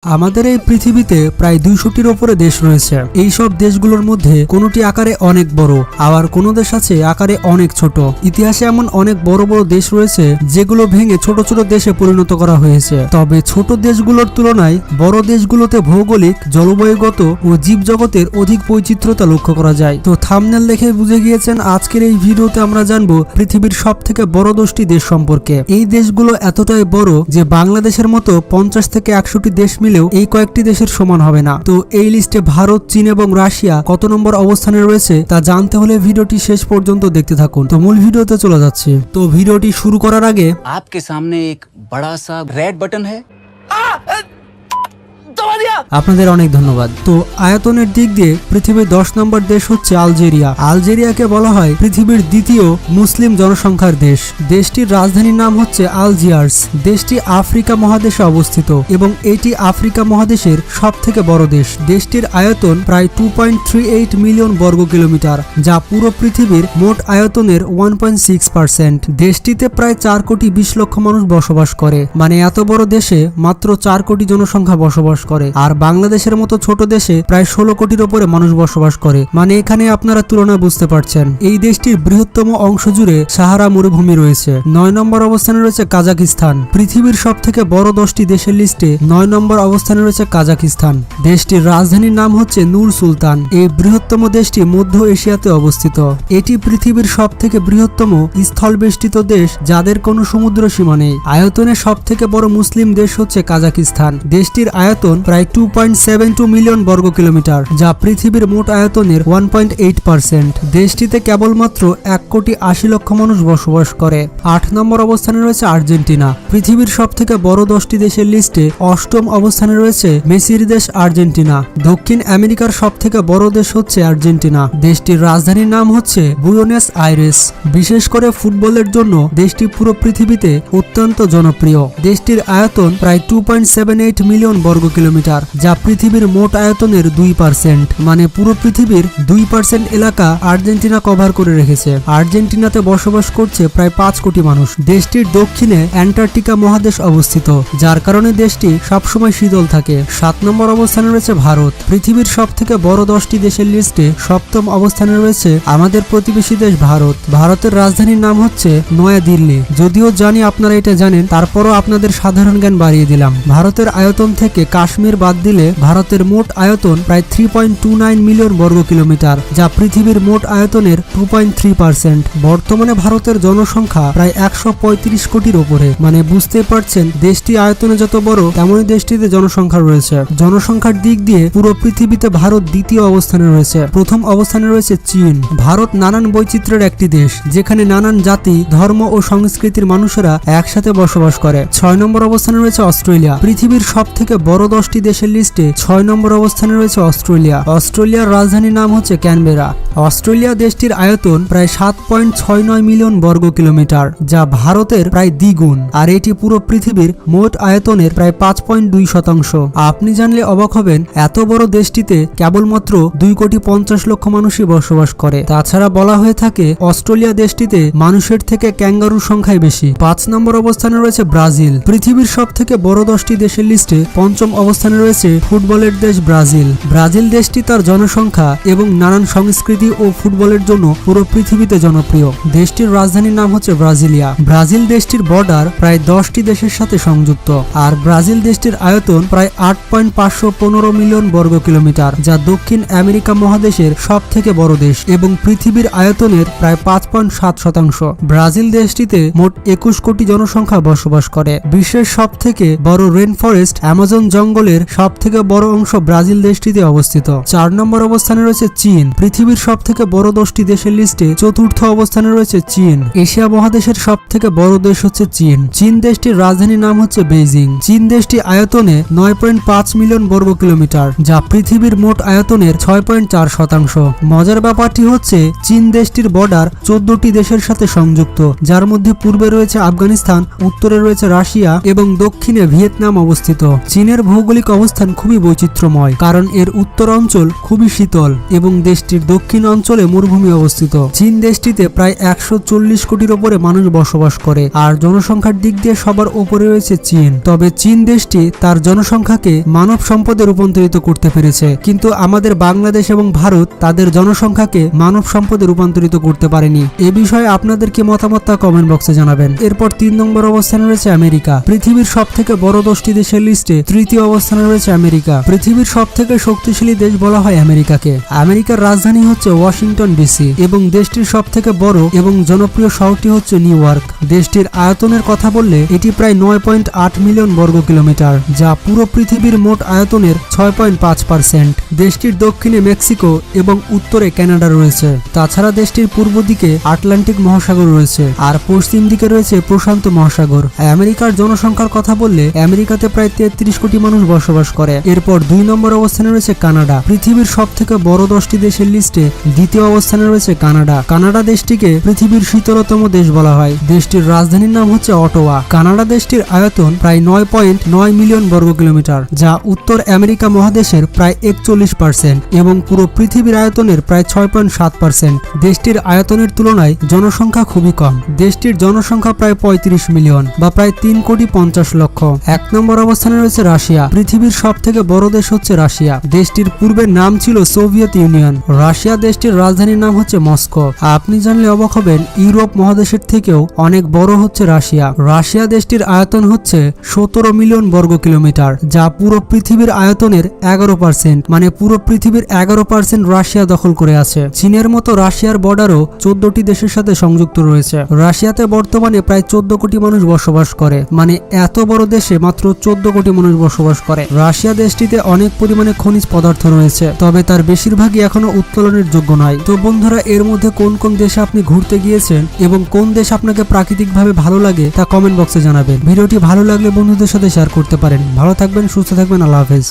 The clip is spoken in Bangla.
আমাদের এই পৃথিবীতে প্রায় 200টির ওপরে দেশ রয়েছে। এই সব দেশগুলোর মধ্যে কোনোটি আকারে অনেক বড়, আবার কোনো দেশ আছে আকারে অনেক ছোট। ইতিহাসে এমন অনেক বড় বড় দেশ রয়েছে যেগুলো ভেঙে ছোট ছোট দেশে পরিণত করা হয়েছে। তবে ছোট দেশগুলোর তুলনায় বড় দেশগুলোতে ভৌগোলিক, জলবায়ুগত ও জীবজগতের অধিক বৈচিত্র্যতা লক্ষ্য করা যায়। তো থাম্বনেল দেখে বুঝে গিয়েছেন আজকের এই ভিডিওতে আমরা জানবো পৃথিবীর সব থেকে বড় 10টি দেশ সম্পর্কে। এই দেশগুলো এতটাই বড় যে বাংলাদেশের মতো 50 থেকে 100টি দেশ মিলেও এই কয়েকটি দেশের সমান হবে না। তো এই লিস্টে ভারত, চীন এবং রাশিয়া কত নম্বর অবস্থানে রয়েছে তা জানতে হলে ভিডিওটি শেষ পর্যন্ত দেখতে থাকুন। তো মূল ভিডিওতে চলে যাচ্ছে। তো ভিডিওটি শুরু করার আগে आपके सामने एक बड़ा सा रेड बटन है। আপনাদের অনেক ধন্যবাদ। তো আয়তনের দিক দিয়ে পৃথিবীর 10 নম্বর দেশ হচ্ছে আলজেরিয়া। আলজেরিয়াকে বলা হয় পৃথিবীর দ্বিতীয় মুসলিম জনসংখ্যার দেশ। দেশটির রাজধানীর নাম হচ্ছে আলজিয়ার্স। দেশটি আফ্রিকা মহাদেশে অবস্থিত এবং এটি আফ্রিকা মহাদেশের সব থেকে বড় দেশ। দেশটির আয়তন প্রায় 2.38 মিলিয়ন বর্গ কিলোমিটার, যা পুরো পৃথিবীর মোট আয়তনের 1.6%। দেশটিতে প্রায় 4 কোটি 20 লক্ষ মানুষ বসবাস করে। মানে এত বড় দেশে মাত্র 4 কোটি জনসংখ্যা বসবাস করে। আর বাংলাদেশের মতো ছোট দেশে প্রায় 16 কোটির উপরে মানুষ বসবাস করে। মানে এখানে আপনারা তুলনা বুঝতে পারছেন। এই দেশটির বৃহত্তম অংশ জুড়ে সাহারা মরুভূমি রয়েছে। 9 নম্বর অবস্থানে রয়েছে কাজাকিস্তান। পৃথিবীর সব থেকে বড় 10টি দেশের লিস্টে 9 নম্বর অবস্থানে রয়েছে কাজাকিস্তান। দেশটির রাজধানীর নাম হচ্ছে নূর সুলতান। এই বৃহত্তম দেশটি মধ্য এশিয়াতে অবস্থিত। এটি পৃথিবীর সব থেকে বৃহত্তম স্থলবেষ্টিত দেশ যাদের কোনো সমুদ্র সীমা নেই। আয়তনে সব থেকে বড় মুসলিম দেশ হচ্ছে কাজাকিস্তান। দেশটির আয়তন প্রায় 2.72 মিলিয়ন বর্গ কিলোমিটার, যা পৃথিবীর মোট আয়তনের 1.8%। দেশটিতে কেবলমাত্র 1 কোটি 80 লক্ষ মানুষ বসবাস করে। 8 নম্বর অবস্থানে রয়েছে আর্জেন্টিনা। পৃথিবীর সব থেকে বড় 10টি দেশের লিস্টে 8ম অবস্থানে রয়েছে মেসির দেশ আর্জেন্টিনা। দক্ষিণ আমেরিকার সব থেকে বড় দেশ হচ্ছে আর্জেন্টিনা। দেশটির রাজধানীর নাম হচ্ছে বুয়েনোস আইরেস। বিশেষ করে ফুটবলের জন্য দেশটি পুরো পৃথিবীতে অত্যন্ত জনপ্রিয়। দেশটির আয়তন প্রায় 2.78 মিলিয়ন বর্গ কিলোমিটার, যা পৃথিবীর মোট আয়তনের 2%। মানে পুরো পৃথিবীর 2% এলাকা আর্জেন্টিনা কভার করে রেখেছে। আর্জেন্টিনাতে বসবাস করছে প্রায় 5 কোটি মানুষ। দেশটির দক্ষিণে অ্যান্টার্কটিকা মহাদেশ অবস্থিত, যার কারণে দেশটি সবসময় শীতল থাকে। 7 নম্বর অবস্থানে রয়েছে ভারত। পৃথিবীর সব থেকে বড় 10টি দেশের লিস্টে 7ম অবস্থানে রয়েছে আমাদের প্রতিবেশী দেশ ভারত। ভারতের রাজধানীর নাম হচ্ছে নয়াদিল্লি। যদিও জানি আপনারা এটা জানেন, তারপরও আপনাদের সাধারণ জ্ঞান বাড়িয়ে দিলাম। ভারতের আয়তন থেকে কাশ্মীর বাদ দিলে ভারতের মোট আয়তন প্রায় 3.29 মিলিয়ন বর্গ কিলোমিটার, যা পৃথিবীর মোট আয়তনের 2.3%। বর্তমানে ভারতের জনসংখ্যা প্রায় 135 কোটির উপরে। মানে বুঝতে পারছেন দেশটি আয়তনে যত বড় তেমনই দেশটিতে জনসংখ্যা রয়েছে। জনসংখ্যার দিক দিয়ে পুরো পৃথিবীতে ভারত দ্বিতীয় অবস্থানে রয়েছে। প্রথম অবস্থানে রয়েছে চীন। ভারত নানান বৈচিত্র্যের একটি দেশ, যেখানে নানান জাতি, ধর্ম ও সংস্কৃতির মানুষেরা একসাথে বসবাস করে। 6 নম্বর অবস্থানে রয়েছে অস্ট্রেলিয়া। পৃথিবীর সব থেকে বড় 10টি দেশের লিস্টে 6 নম্বর অবস্থানে রয়েছে অস্ট্রেলিয়া। অস্ট্রেলিয়ার রাজধানীর নাম হচ্ছে ক্যানবেরা। অস্ট্রেলিয়া দেশটির আয়তন প্রায় 7.69 মিলিয়ন বর্গ কিলোমিটার, যা ভারতের প্রায় দ্বিগুণ। আর এটি পুরো পৃথিবীর মোট আয়তনের প্রায় 5.2%। আপনি জানলে অবাক হবেন, এত বড় দেশটিতে কেবলমাত্র 2 কোটি 50 লক্ষ মানুষই বসবাস করে। তাছাড়া বলা হয়ে থাকে অস্ট্রেলিয়া দেশটিতে মানুষের থেকে ক্যাঙ্গারুর সংখ্যাই বেশি। 5 নম্বর অবস্থানে রয়েছে ব্রাজিল। পৃথিবীর সব থেকে বড় 10টি দেশের লিস্টে 5ম অবস্থানে রয়েছে ফুটবলের দেশ ব্রাজিল। ব্রাজিল দেশটি তার জনসংখ্যা এবং নানান সংস্কৃতি ও ফুটবলের জন্য পুরো পৃথিবীতে জনপ্রিয়। দেশটির রাজধানীর নাম হচ্ছে ব্রাজিলিয়া। ব্রাজিল দেশটির বর্ডার প্রায় 10টি দেশের সাথে সংযুক্ত। আর ব্রাজিল দেশটির আয়তন প্রায় 8.515 মিলিয়ন বর্গ কিলোমিটার, যা দক্ষিণ আমেরিকা মহাদেশের সব থেকে বড় দেশ এবং পৃথিবীর আয়তনের প্রায় 5.7%। ব্রাজিল দেশটিতে মোট 21 কোটি জনসংখ্যা বসবাস করে। বিশ্বের সব থেকে বড় রেন ফরেস্ট অ্যামাজন জঙ্গলের সব থেকে বড় অংশ ব্রাজিল দেশটিতে অবস্থিত। 4 নম্বর অবস্থানে রয়েছে চীন। পৃথিবীর সব থেকে বড় 10টি দেশের লিস্টে 4র্থ অবস্থানে রয়েছে চীন। এশিয়া মহাদেশের সব থেকে বড় দেশ হচ্ছে চীন। চীন দেশটির রাজধানীর নাম হচ্ছে বেইজিং। চীন দেশটি আয়তনে 9.5 মিলিয়ন বর্গ কিলোমিটার, যা পৃথিবীর মোট আয়তনের 6.4%। মজার ব্যাপারটি হচ্ছে চীন দেশটির বর্ডার 14টি দেশের সাথে সংযুক্ত, যার মধ্যে পূর্বে রয়েছে আফগানিস্তান, উত্তরে রয়েছে রাশিয়া এবং দক্ষিণে ভিয়েতনাম অবস্থিত। চীনের ভৌগোলিক অবস্থান অবস্থান খুবই বৈচিত্র্যময়, কারণ এর উত্তর অঞ্চল খুবই শীতল এবং দেশটির দক্ষিণ অঞ্চলে মরুভূমি অবস্থিত। চীন দেশটিতে প্রায় 140 কোটির ওপরে মানুষ বসবাস করে, আর জনসংখ্যার দিক দিয়ে সবার উপরে রয়েছে চীন। তবে চীন দেশটি তার জনসংখ্যাকে মানব সম্পদে রূপান্তরিত করতে পেরেছে, কিন্তু আমাদের বাংলাদেশ এবং ভারত তাদের জনসংখ্যাকে মানব সম্পদে রূপান্তরিত করতে পারেনি। এ বিষয়ে আপনাদের কি মতামত তা কমেন্ট বক্সে জানাবেন। এরপর 3 নম্বর অবস্থানে রয়েছে আমেরিকা। পৃথিবীর সবথেকে বড় 10টি দেশের লিস্টে তৃতীয় অবস্থানে রয়েছে আমেরিকা। পৃথিবীর সবথেকে শক্তিশালী দেশ বলা হয় আমেরিকাকে। আমেরিকার রাজধানী হচ্ছে ওয়াশিংটন ডিসি এবং দেশটির সবথেকে বড় এবং জনপ্রিয় শহরটি হচ্ছে নিউ ইয়র্ক। দেশটির আয়তনের কথা বললে এটি প্রায় 9.8 মিলিয়ন বর্গ কিলোমিটার, যা পুরো পৃথিবীর মোট আয়তনের 6.5%। দেশটির দক্ষিণে মেক্সিকো এবং উত্তরে কানাডা রয়েছে। তাছাড়া দেশটির পূর্ব দিকে আটলান্টিক মহাসাগর রয়েছে আর পশ্চিম দিকে রয়েছে প্রশান্ত মহাসাগর। আমেরিকার জনসংখ্যার কথা বললে আমেরিকাতে প্রায় 33 কোটি মানুষ বসবাস করে। এরপর 2 নম্বর অবস্থানে রয়েছে কানাডা। পৃথিবীর সবথেকে বড় 10টি দেশের লিস্টে দ্বিতীয় অবস্থানে রয়েছে কানাডা। কানাডা দেশটিকে পৃথিবীর শীতলতম দেশ বলা হয়। দেশটির রাজধানীর নাম হচ্ছে অটোয়া। কানাডা দেশটির আয়তন প্রায় 9.9 মিলিয়ন বর্গ কিলোমিটার, যা উত্তর আমেরিকা মহাদেশের প্রায় 41% এবং পুরো পৃথিবীর আয়তনের প্রায় 6.7%। দেশটির আয়তনের তুলনায় জনসংখ্যা খুবই কম। দেশটির জনসংখ্যা প্রায় 35 মিলিয়ন বা প্রায় 3,50,00,000। 1 নম্বর অবস্থানে রয়েছে রাশিয়া। পৃথিবীর সবথেকে বড় দেশ হচ্ছে রাশিয়া। দেশটির পূর্বের নাম ছিল সোভিয়েত ইউনিয়ন। রাশিয়া দেশটির রাজধানীর নাম হচ্ছে মস্কো। আপনি জানলে অবাক হবেন, ইউরোপ মহাদেশের থেকেও অনেক বড় হচ্ছে রাশিয়া। রাশিয়া দেশটির আয়তন হচ্ছে 17 মিলিয়ন বর্গ কিলোমিটার, যা পুরো পৃথিবীর আয়তনের 11%, মানে পুরো পৃথিবীর 11% রাশিয়া দখল করে আছে। চীনের মতো রাশিয়ার বর্ডারও 14টি দেশের সাথে সংযুক্ত রয়েছে। রাশিয়াতে বর্তমানে প্রায় 14 কোটি মানুষ বসবাস করে, মানে এত বড় দেশে মাত্র 14 কোটি মানুষ বসবাস করে। রাশিয়া দেশটিতে অনেক পরিমাণে খনিজ পদার্থ রয়েছে, তবে তার বেশিরভাগই এখনো উত্তোলনের যোগ্য নয়। তো বন্ধুরা, এর মধ্যে কোন কোন দেশে আপনি ঘুরতে গিয়েছেন এবং কোন দেশ আপনাকে প্রাকৃতিকভাবে ভালো লাগে তা কমেন্ট বক্সে জানাবেন। ভিডিওটি ভালো লাগলে বন্ধুদের সাথে শেয়ার করতে পারেন। ভালো থাকবেন, সুস্থ থাকবেন, আল্লাহ হাফেজ।